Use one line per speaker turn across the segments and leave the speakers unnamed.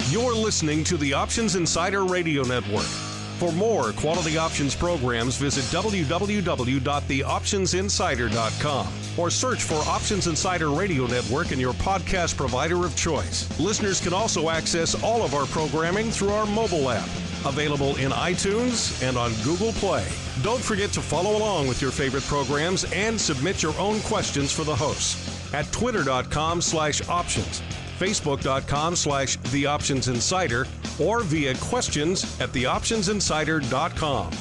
You're listening to the Options Insider Radio Network. For more quality options programs, visit www.theoptionsinsider.com or search for Options Insider Radio Network in your podcast provider of choice. Listeners can also access all of our programming through our mobile app, available in iTunes and on Google Play. Don't forget to follow along with your favorite programs and submit your own questions for the hosts at twitter.com/options, facebook.com/theoptionsinsider, or via questions at theoptionsinsider.com.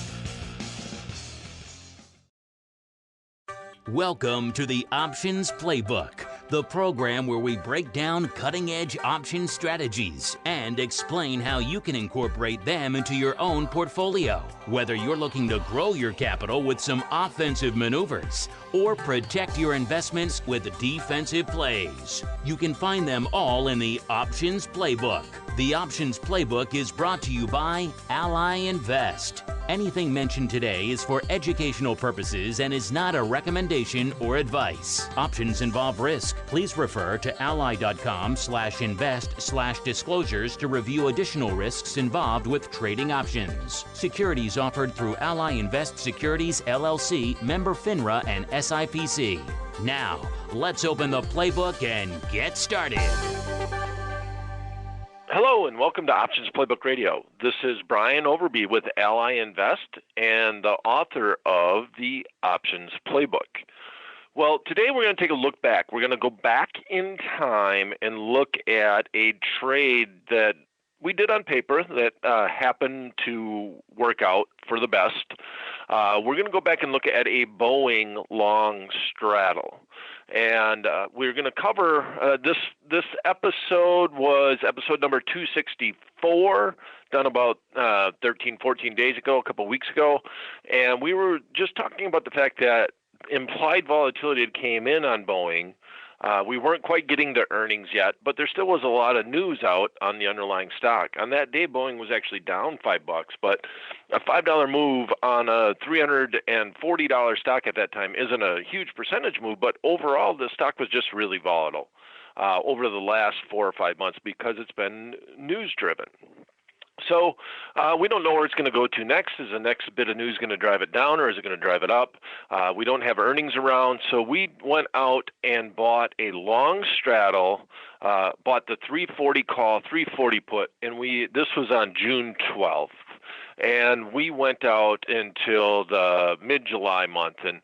Welcome to the Options Playbook, the program where we break down cutting-edge option strategies and explain how you can incorporate them into your own portfolio. Whether you're looking to grow your capital with some offensive maneuvers or protect your investments with defensive plays, you can find them all in the Options Playbook. The Options Playbook is brought to you by Ally Invest. Anything mentioned today is for educational purposes and is not a recommendation or advice. Options involve risk. Please refer to ally.com/invest/disclosures to review additional risks involved with trading options. Securities offered through Ally Invest Securities LLC, member FINRA and SIPC. Now, let's open the playbook and get started.
Hello and welcome to Options Playbook Radio. This is Brian Overby with Ally Invest and the author of the Options Playbook. Well, today we're going to take a look back. We're going to go back in time and look at a trade that we did on paper that happened to work out for the best. We're going to go back and look at a Boeing long straddle. And we're going to cover this episode was episode number 264, done about 13, 14 days ago, a couple of weeks ago. And we were just talking about the fact that implied volatility came in on Boeing. We weren't quite getting to earnings yet, but there still was a lot of news out on the underlying stock. On that day, Boeing was actually down $5, but a $5 move on a $340 stock at that time isn't a huge percentage move, but overall the stock was just really volatile over the last 4 or 5 months because it's been news-driven. So we don't know where it's going to go to next. Is the next bit of news going to drive it down, or is it going to drive it up? We don't have earnings around, so we went out and bought a long straddle, bought the 340 call, 340 put, and this was on June 12th. And we went out until the mid-July month, and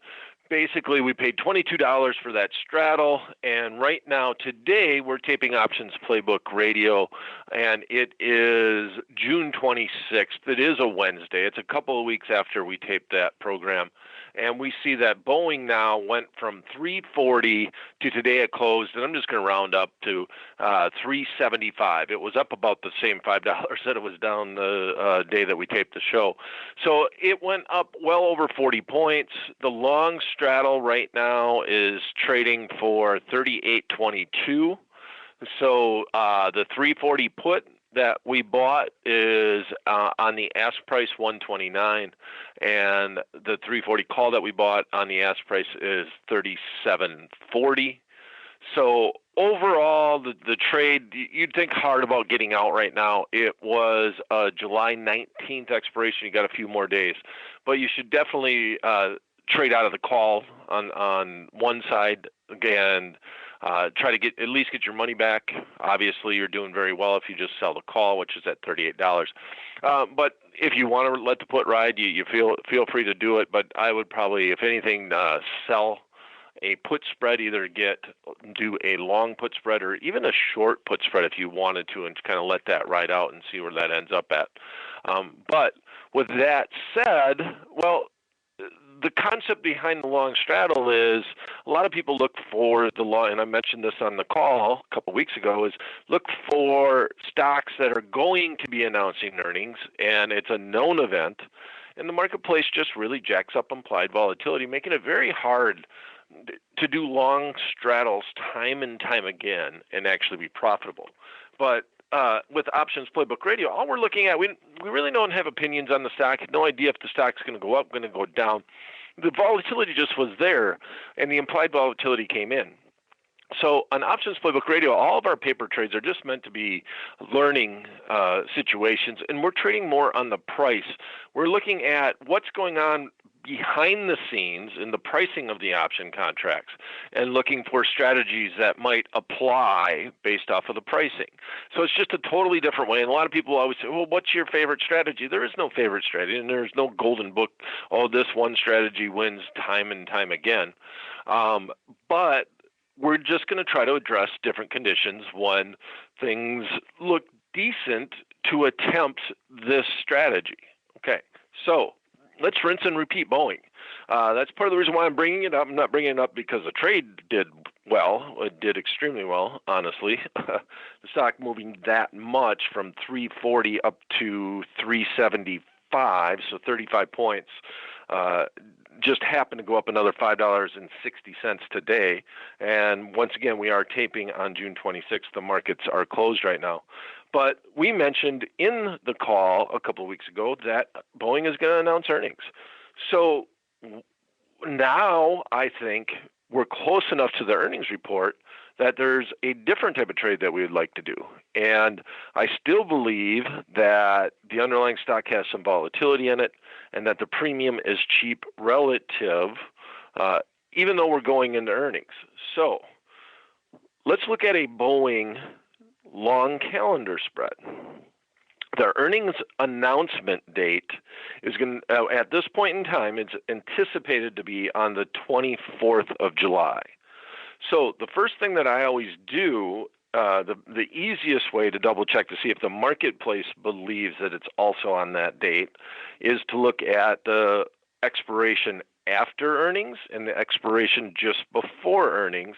basically we paid $22 for that straddle, and right now, today, we're taping Options Playbook Radio, and it is June 26th. It is a Wednesday. It's a couple of weeks after we taped that program, and we see that Boeing now went from 340 to today it closed, and I'm just going to round up to 375. It was up about the same $5 that it was down the day that we taped the show. So it went up well over 40 points. The long straddle right now is trading for 38.22. So the 340 put that we bought is on the ask price 129, and the 340 call that we bought on the ask price is 37.40. So overall, the trade, you'd think hard about getting out right now. It was a July 19th expiration. You got a few more days, but you should definitely trade out of the call on one side and try to at least get your money back. Obviously, you're doing very well if you just sell the call, which is at $38. But if you want to let the put ride, you feel free to do it. But I would probably, if anything, sell a put spread, either do a long put spread or even a short put spread if you wanted to, and kind of let that ride out and see where that ends up at. But with that said, well, the concept behind the long straddle is a lot of people look for the long, and I mentioned this on the call a couple of weeks ago, is look for stocks that are going to be announcing earnings, and it's a known event, and the marketplace just really jacks up implied volatility, making it very hard to do long straddles time and time again and actually be profitable. But with Options Playbook Radio, all we're looking at, we really don't have opinions on the stock, no idea if the stock's going to go up, going to go down. The volatility just was there, and the implied volatility came in. So on Options Playbook Radio, all of our paper trades are just meant to be learning situations, and we're trading more on the price. We're looking at what's going on behind the scenes in the pricing of the option contracts and looking for strategies that might apply based off of the pricing. So it's just a totally different way. And a lot of people always say, well, what's your favorite strategy? There is no favorite strategy, and there's no golden book, oh, this one strategy wins time and time again. But we're just going to try to address different conditions when things look decent to attempt this strategy. Okay, so let's rinse and repeat Boeing. That's part of the reason why I'm bringing it up. I'm not bringing it up because the trade did well. It did extremely well, honestly. The stock moving that much from 340 up to 375, so 35 points. Just happened to go up another $5.60 today. And once again, we are taping on June 26th. The markets are closed right now. But we mentioned in the call a couple of weeks ago that Boeing is going to announce earnings. So now I think we're close enough to the earnings report that there's a different type of trade that we would like to do. And I still believe that the underlying stock has some volatility in it and that the premium is cheap relative, even though we're going into earnings. So let's look at a Boeing long calendar spread. The earnings announcement date is going to, at this point in time, it's anticipated to be on the 24th of July. So the first thing that I always do, the easiest way to double check to see if the marketplace believes that it's also on that date, is to look at the expiration after earnings and the expiration just before earnings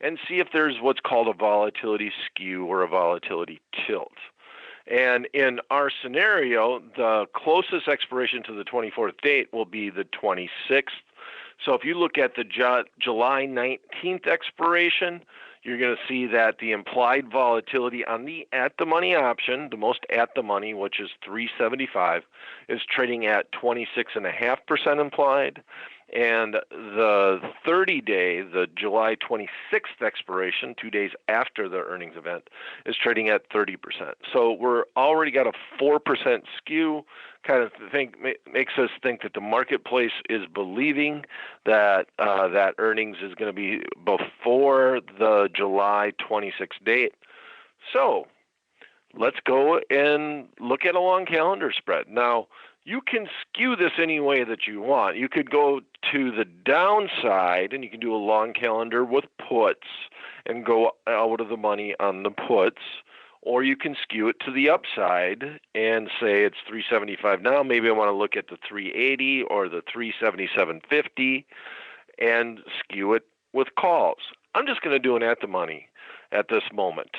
and see if there's what's called a volatility skew or a volatility tilt. And in our scenario, the closest expiration to the 24th date will be the 26th. So if you look at the July 19th expiration, you're going to see that the implied volatility on the at-the-money option, the most at-the-money, which is 375, is trading at 26.5% implied. And the 30-day, the July 26th expiration, 2 days after the earnings event, is trading at 30%. So we're already got a 4% skew. Kind of makes us think that the marketplace is believing that that earnings is going to be before the July 26th date. So let's go and look at a long calendar spread. Now, you can skew this any way that you want. You could go to the downside and you can do a long calendar with puts and go out of the money on the puts, or you can skew it to the upside and say it's 375 now. Maybe I want to look at the 380 or the 377.50 and skew it with calls. I'm just going to do an at the money at this moment.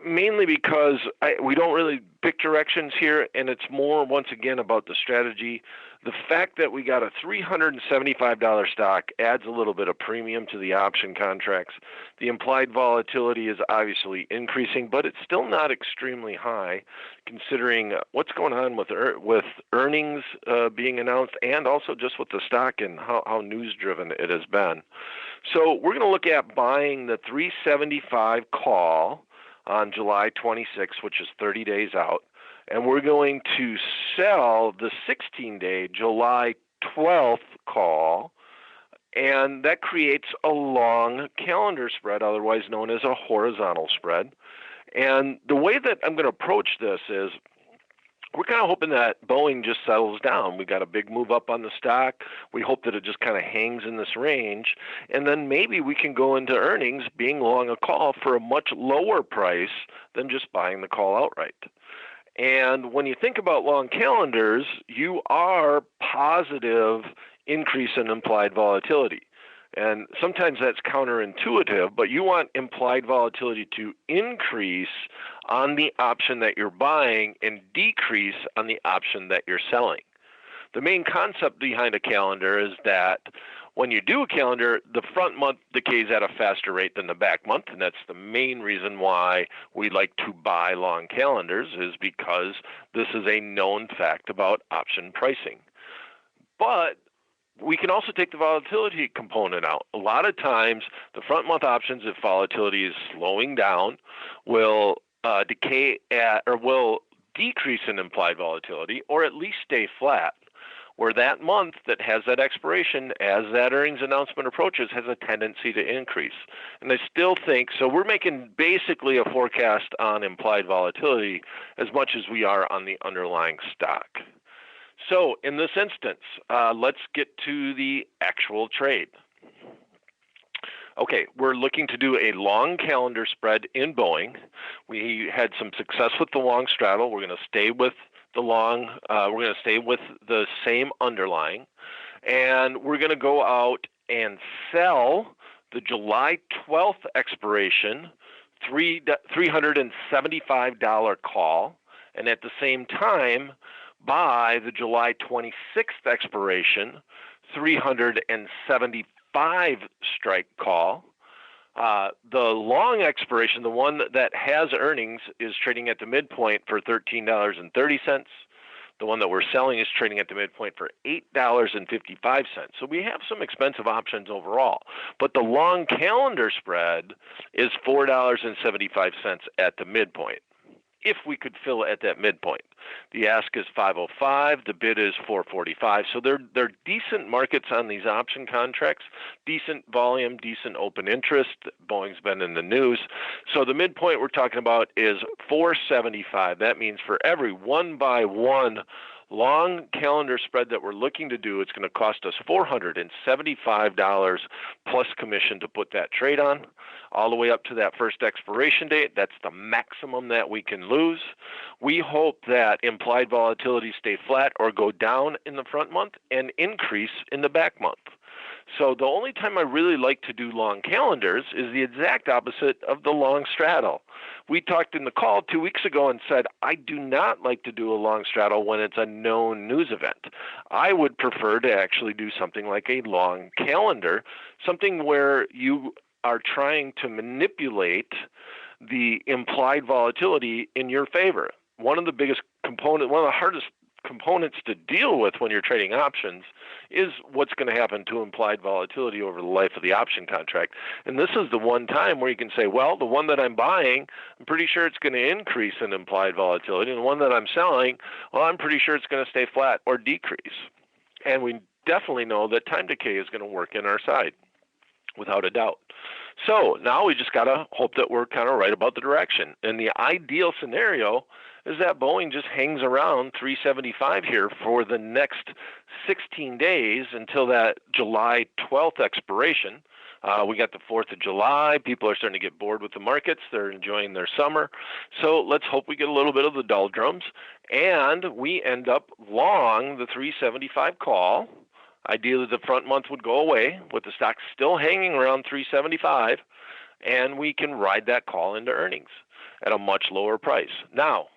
Mainly because we don't really pick directions here, and it's more, once again, about the strategy. The fact that we got a $375 stock adds a little bit of premium to the option contracts. The implied volatility is obviously increasing, but it's still not extremely high, considering what's going on with earnings being announced and also just with the stock and how news-driven it has been. So we're going to look at buying the 375 call on July 26th, which is 30 days out, and we're going to sell the 16-day July 12th call, and that creates a long calendar spread, otherwise known as a horizontal spread. And the way that I'm going to approach this is we're kind of hoping that Boeing just settles down. We got a big move up on the stock. We hope that it just kind of hangs in this range. And then maybe we can go into earnings being long a call for a much lower price than just buying the call outright. And when you think about long calendars, you are positive increase in implied volatility. And sometimes that's counterintuitive, but you want implied volatility to increase on the option that you're buying and decrease on the option that you're selling. The main concept behind a calendar is that when you do a calendar, the front month decays at a faster rate than the back month, and that's the main reason why we like to buy long calendars, is because this is a known fact about option pricing. But we can also take the volatility component out. A lot of times, the front month options, if volatility is slowing down, will decay at, or will decrease in implied volatility, or at least stay flat, where that month that has that expiration, as that earnings announcement approaches, has a tendency to increase. And I still think, so we're making basically a forecast on implied volatility as much as we are on the underlying stock. So in this instance, let's get to the actual trade. Okay, we're looking to do a long calendar spread in Boeing. We had some success with the long straddle. We're going to stay with the long, we're going to stay with the same underlying, and we're going to go out and sell the July 12th expiration $375 call, and at the same time buy the July 26th expiration $375 strike call. The long expiration, the one that has earnings, is trading at the midpoint for $13.30. The one that we're selling is trading at the midpoint for $8.55. So we have some expensive options overall. But the long calendar spread is $4.75 at the midpoint, if we could fill it at that midpoint. The ask is 505, the bid is 445. So they're decent markets on these option contracts, decent volume, decent open interest. Boeing's been in the news. So the midpoint we're talking about is 475. That means for every 1-by-1 long calendar spread that we're looking to do, it's going to cost us $475 plus commission to put that trade on, all the way up to that first expiration date. That's the maximum that we can lose. We hope that implied volatility stay flat or go down in the front month and increase in the back month. So the only time I really like to do long calendars is the exact opposite of the long straddle. We talked in the call 2 weeks ago and said, I do not like to do a long straddle when it's a known news event. I would prefer to actually do something like a long calendar, something where you are trying to manipulate the implied volatility in your favor. One of the biggest components, one of the hardest components to deal with when you're trading options is what's going to happen to implied volatility over the life of the option contract. And this is the one time where you can say, well, the one that I'm buying, I'm pretty sure it's going to increase in implied volatility. And the one that I'm selling, well, I'm pretty sure it's going to stay flat or decrease. And we definitely know that time decay is going to work in our side, without a doubt. So now we just got to hope that we're kind of right about the direction. And the ideal scenario is that Boeing just hangs around 375 here for the next 16 days until that July 12th expiration. We got the 4th of July. People are starting to get bored with the markets. They're enjoying their summer. So let's hope we get a little bit of the doldrums, and we end up long the 375 call. Ideally, the front month would go away with the stock still hanging around 375, and we can ride that call into earnings at a much lower price. Now,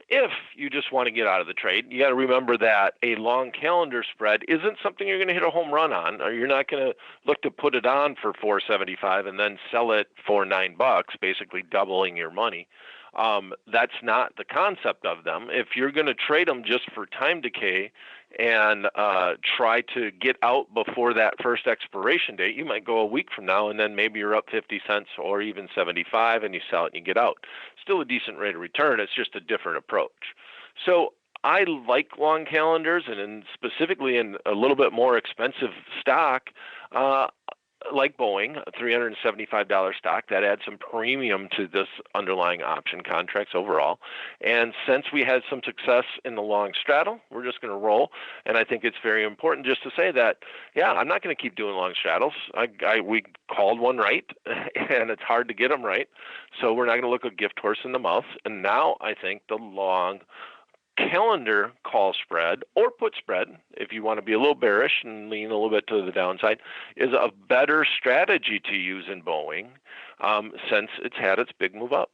if you just want to get out of the trade, you got to remember that a long calendar spread isn't something you're going to hit a home run on, or you're not going to look to put it on for $4.75 and then sell it for $9, basically doubling your money. That's not the concept of them. If you're going to trade them just for time decay and try to get out before that first expiration date, you might go a week from now and then maybe you're up 50 cents or even 75 and you sell it and you get out. Still a decent rate of return. It's just a different approach. So I like long calendars, and specifically in a little bit more expensive stock, like Boeing, a $375 stock, that adds some premium to this underlying option contracts overall. And since we had some success in the long straddle, we're just going to roll. And I think it's very important just to say that, yeah, I'm not going to keep doing long straddles. We called one right, and it's hard to get them right. So we're not going to look a gift horse in the mouth. And now I think the long calendar call spread or put spread, if you want to be a little bearish and lean a little bit to the downside, is a better strategy to use in Boeing since it's had its big move up.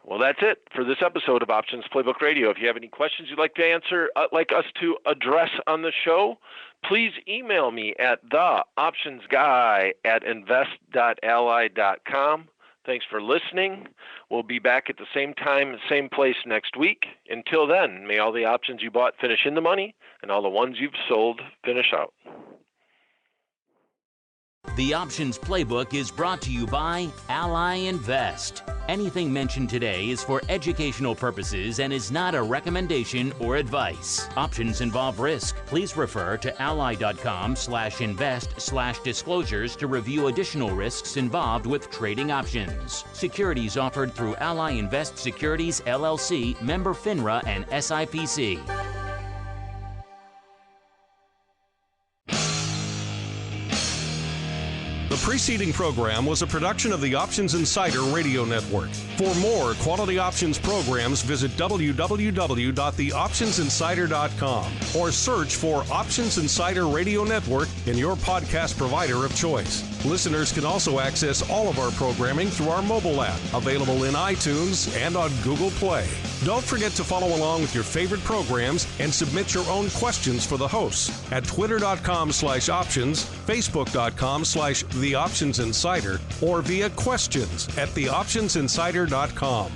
Well, that's it for this episode of Options Playbook Radio. If you have any questions you'd like to answer, like us to address on the show, please email me at theoptionsguy@invest.ally.com. Thanks for listening. We'll be back at the same time, same place next week. Until then, may all the options you bought finish in the money and all the ones you've sold finish out.
The Options Playbook is brought to you by Ally Invest. Anything mentioned today is for educational purposes and is not a recommendation or advice. Options involve risk. Please refer to ally.com/invest/disclosures to review additional risks involved with trading options. Securities offered through Ally Invest Securities, LLC, member FINRA and SIPC.
The preceding program was a production of the Options Insider Radio Network. For more quality options programs, visit www.theoptionsinsider.com or search for Options Insider Radio Network in your podcast provider of choice. Listeners can also access all of our programming through our mobile app, available in iTunes and on Google Play. Don't forget to follow along with your favorite programs and submit your own questions for the hosts at twitter.com/options, facebook.com/theoptionsinsider, or via questions at theoptionsinsider.com.